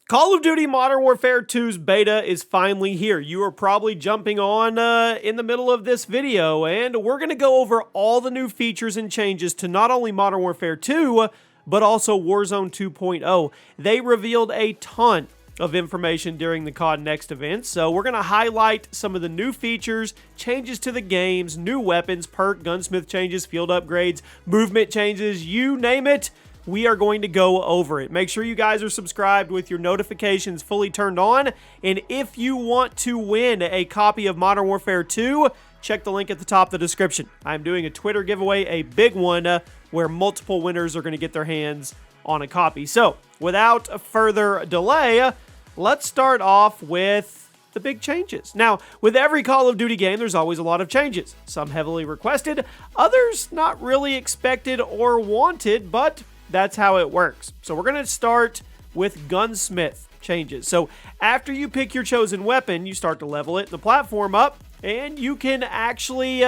Call of Duty Modern Warfare 2's beta is finally here. You are probably jumping on in the middle of this video, and we're going to go over all the new features and changes to not only Modern Warfare 2, but also Warzone 2.0. They revealed a ton of information during the COD Next event, so we're going to highlight some of the new features, changes to the games, new weapons, perk, gunsmith changes, field upgrades, movement changes, you name it. We are going to go over it. Make sure you guys are subscribed with your notifications fully turned on. And if you want to win a copy of Modern Warfare 2, check the link at the top of the description. I'm doing a Twitter giveaway, a big one, where multiple winners are going to get their hands on a copy. So, without further delay, let's start off with the big changes. Now, with every Call of Duty game, there's always a lot of changes. Some heavily requested, others not really expected or wanted, but that's how it works. So we're going to start with gunsmith changes. So after you pick your chosen weapon, you start to level it in the platform up, and you can actually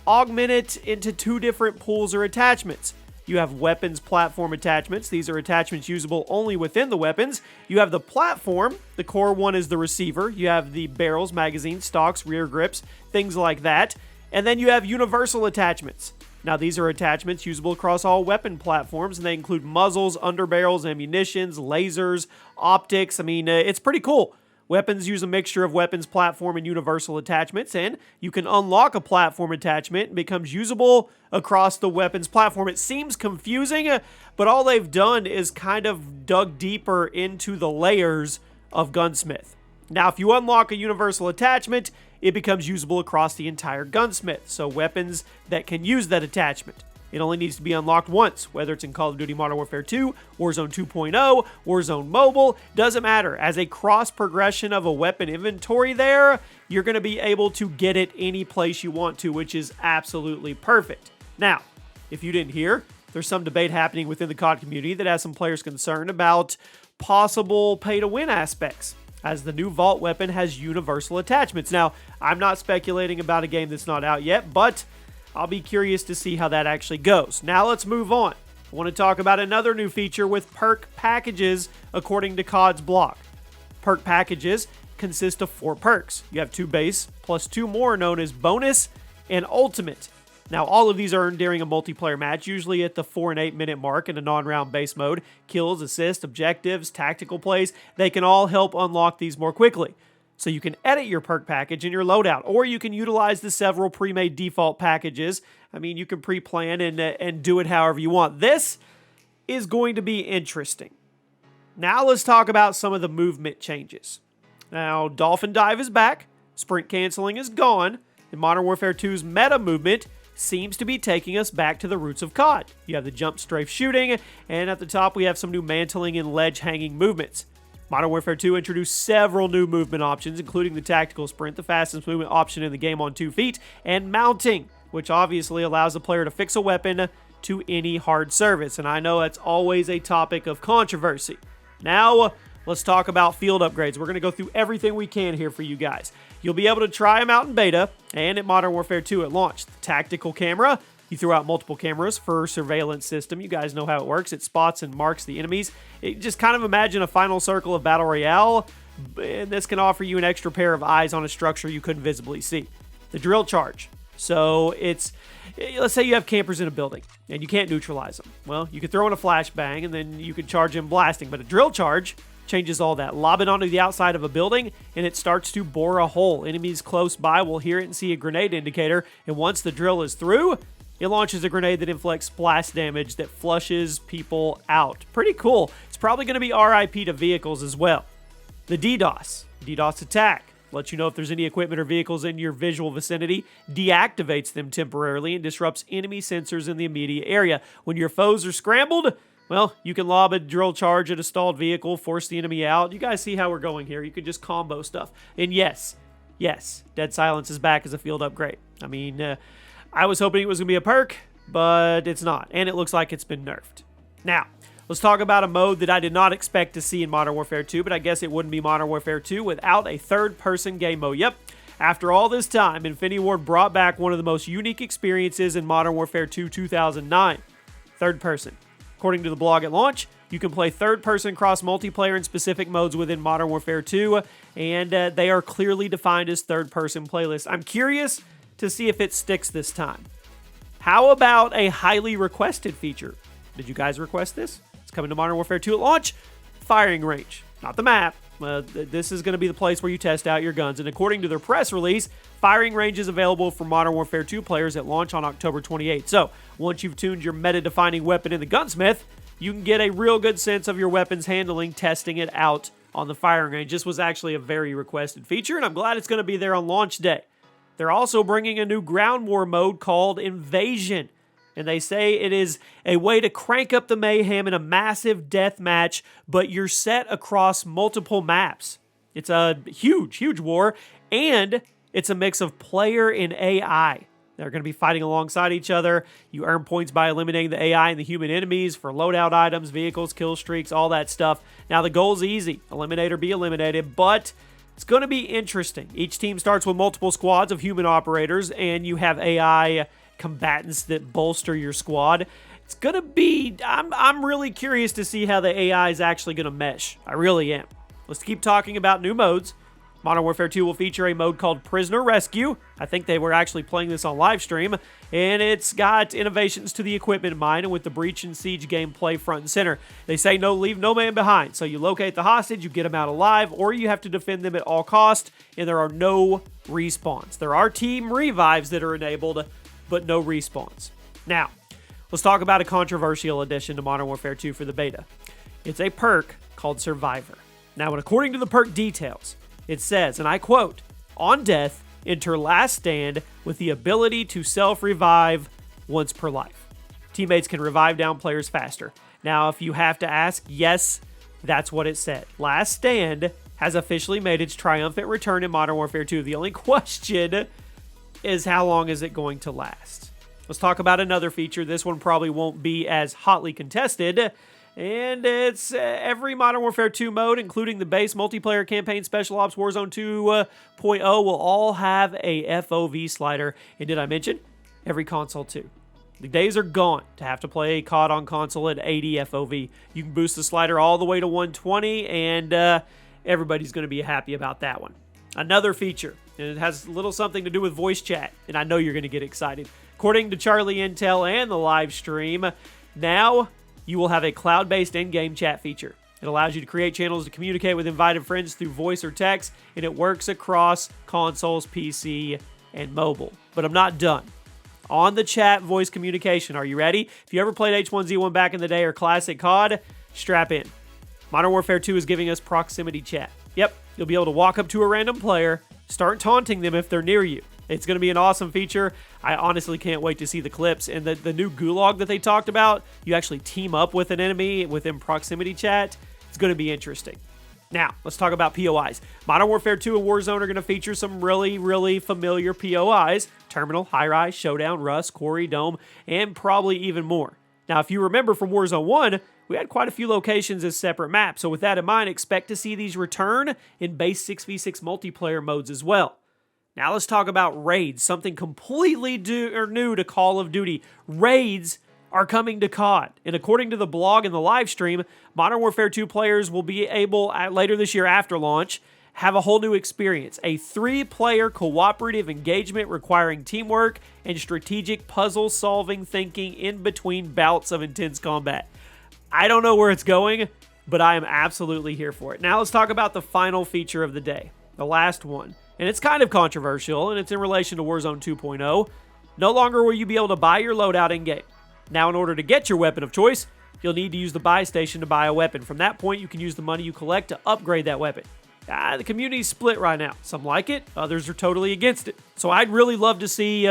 augment it into two different pools or attachments. You have weapons platform attachments. These are attachments usable only within the weapons. You have the platform. The core one is the receiver. You have the barrels, magazines, stocks, rear grips, things like that. And then you have universal attachments. Now, these are attachments usable across all weapon platforms, and they include muzzles, underbarrels, ammunitions, lasers, optics. I mean, it's pretty cool. Weapons use a mixture of weapons platform and universal attachments, and you can unlock a platform attachment and it becomes usable across the weapons platform. It seems confusing, but all they've done is kind of dug deeper into the layers of gunsmith. Now, if you unlock a universal attachment, it becomes usable across the entire gunsmith, so weapons that can use that attachment. It only needs to be unlocked once, whether it's in Call of Duty Modern Warfare 2, Warzone 2.0, Warzone Mobile, doesn't matter. As a cross progression of a weapon inventory there, you're going to be able to get it any place you want to, which is absolutely perfect. Now, if you didn't hear, there's some debate happening within the COD community that has some players concerned about possible pay-to-win aspects, as the new Vault weapon has universal attachments. Now, I'm not speculating about a game that's not out yet, but I'll be curious to see how that actually goes. Now let's move on. I want to talk about another new feature with perk packages according to COD's blog. Perk packages consist of 4 perks. You have 2 base plus 2 more known as bonus and ultimate. Now, all of these are earned during a multiplayer match, usually at the 4 and 8 minute mark in a non-round base mode. Kills, assists, objectives, tactical plays, they can all help unlock these more quickly. So you can edit your perk package in your loadout, or you can utilize the several pre-made default packages. I mean, you can pre-plan and do it however you want. This is going to be interesting. Now let's talk about some of the movement changes. Now, Dolphin Dive is back, sprint canceling is gone, and Modern Warfare 2's meta movement seems to be taking us back to the roots of COD. You have the jump strafe shooting, and at the top we have some new mantling and ledge hanging movements. Modern Warfare 2 introduced several new movement options, including the tactical sprint, the fastest movement option in the game on 2 feet, and mounting, which obviously allows the player to fix a weapon to any hard surface, and I know that's always a topic of controversy. Now, let's talk about field upgrades. We're going to go through everything we can here for you guys. You'll be able to try them out in beta and at Modern Warfare 2 at launch. The tactical camera, you throw out multiple cameras for surveillance system. You guys know how it works. It spots and marks the enemies. Just kind of imagine a final circle of Battle Royale, and this can offer you an extra pair of eyes on a structure you couldn't visibly see. The drill charge. So it's, let's say you have campers in a building and you can't neutralize them. Well, you could throw in a flashbang and then you could charge in blasting, but a drill charge changes all that. Lob it onto the outside of a building, and it starts to bore a hole. Enemies close by will hear it and see a grenade indicator, and once the drill is through, it launches a grenade that inflicts blast damage that flushes people out. Pretty cool. It's probably going to be RIP to vehicles as well. The DDoS attack lets you know if there's any equipment or vehicles in your visual vicinity, deactivates them temporarily, and disrupts enemy sensors in the immediate area. When your foes are scrambled, well, you can lob a drill charge at a stalled vehicle, force the enemy out. You guys see how we're going here. You can just combo stuff. And yes, Dead Silence is back as a field upgrade. I mean, I was hoping it was going to be a perk, but it's not. And it looks like it's been nerfed. Now, let's talk about a mode that I did not expect to see in Modern Warfare 2, but I guess it wouldn't be Modern Warfare 2 without a third-person game mode. Yep, after all this time, Infinity Ward brought back one of the most unique experiences in Modern Warfare 2 2009. Third person. According to the blog at launch, you can play third-person cross-multiplayer in specific modes within Modern Warfare 2, and they are clearly defined as third-person playlists. I'm curious to see if it sticks this time. How about a highly requested feature? Did you guys request this? It's coming to Modern Warfare 2 at launch. Firing range. Not the map. This is going to be the place where you test out your guns. And according to their press release, firing range is available for Modern Warfare 2 players at launch on October 28th. So, once you've tuned your meta-defining weapon in the gunsmith, you can get a real good sense of your weapon's handling testing it out on the firing range. This was actually a very requested feature, and I'm glad it's going to be there on launch day. They're also bringing a new ground war mode called Invasion, and they say it is a way to crank up the mayhem in a massive death match, but you're set across multiple maps. It's a huge, huge war, and it's a mix of player and AI. They're going to be fighting alongside each other. You earn points by eliminating the AI and the human enemies for loadout items, vehicles, kill streaks, all that stuff. Now, the goal's easy. Eliminate or be eliminated, but it's going to be interesting. Each team starts with multiple squads of human operators, and you have AI combatants that bolster your squad. It's going to be... I'm really curious to see how the AI is actually going to mesh. I really am. Let's keep talking about new modes. Modern Warfare 2 will feature a mode called Prisoner Rescue. I think they were actually playing this on live stream, and it's got innovations to the equipment in mind, and with the Breach and Siege gameplay front and center. They say leave no man behind, so you locate the hostage, you get them out alive, or you have to defend them at all costs, and there are no respawns. There are team revives that are enabled, but no respawns. Now, let's talk about a controversial addition to Modern Warfare 2 for the beta. It's a perk called Survivor. Now, according to the perk details, it says, and I quote, "On death, enter last stand with the ability to self-revive once per life. Teammates can revive down players faster." Now, if you have to ask, yes, that's what it said. Last Stand has officially made its triumphant return in Modern Warfare 2. The only question is, how long is it going to last? Let's talk about another feature. This one probably won't be as hotly contested, and it's every Modern Warfare 2 mode, including the base multiplayer campaign, Special Ops, Warzone 2.0, will all have a FOV slider. And did I mention? Every console too. The days are gone to have to play COD on console at 80 FOV. You can boost the slider all the way to 120, and everybody's going to be happy about that one. Another feature, and it has a little something to do with voice chat, and I know you're going to get excited. According to Charlie Intel and the live stream, now you will have a cloud-based in-game chat feature. It allows you to create channels to communicate with invited friends through voice or text, and it works across consoles, PC, and mobile. But I'm not done. On the chat voice communication, are you ready? If you ever played H1Z1 back in the day or Classic COD, strap in. Modern Warfare 2 is giving us proximity chat. Yep, you'll be able to walk up to a random player, start taunting them if they're near you. It's going to be an awesome feature. I honestly can't wait to see the clips. And the new Gulag that they talked about, you actually team up with an enemy within proximity chat. It's going to be interesting. Now, let's talk about POIs. Modern Warfare 2 and Warzone are going to feature some really, really familiar POIs. Terminal, High-Rise, Showdown, Rust, Quarry, Dome, and probably even more. Now, if you remember from Warzone 1, we had quite a few locations as separate maps. So with that in mind, expect to see these return in base 6v6 multiplayer modes as well. Now let's talk about raids, something completely new to Call of Duty. Raids are coming to COD, and according to the blog and the live stream, Modern Warfare 2 players will be able, later this year after launch, have a whole new experience. A 3-player cooperative engagement requiring teamwork and strategic puzzle-solving thinking in between bouts of intense combat. I don't know where it's going, but I am absolutely here for it. Now let's talk about the final feature of the day, the last one. And it's kind of controversial, and it's in relation to Warzone 2.0. No longer will you be able to buy your loadout in-game. Now, in order to get your weapon of choice, you'll need to use the buy station to buy a weapon. From that point, you can use the money you collect to upgrade that weapon. The community's split right now. Some like it, others are totally against it. So I'd really love to see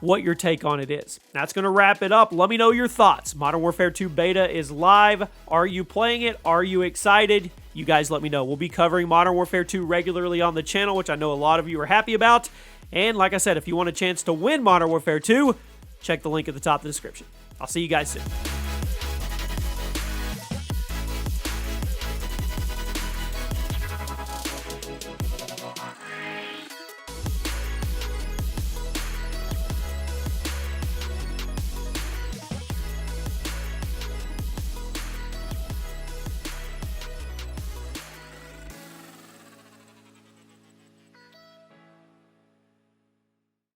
what your take on it is. That's going to wrap it up. Let me know your thoughts. Modern Warfare 2 beta is live. Are you playing it? Are you excited? You guys let me know. We'll be covering Modern Warfare 2 regularly on the channel, which I know a lot of you are happy about. And like I said, if you want a chance to win Modern Warfare 2, check the link at the top of the description. I'll see you guys soon.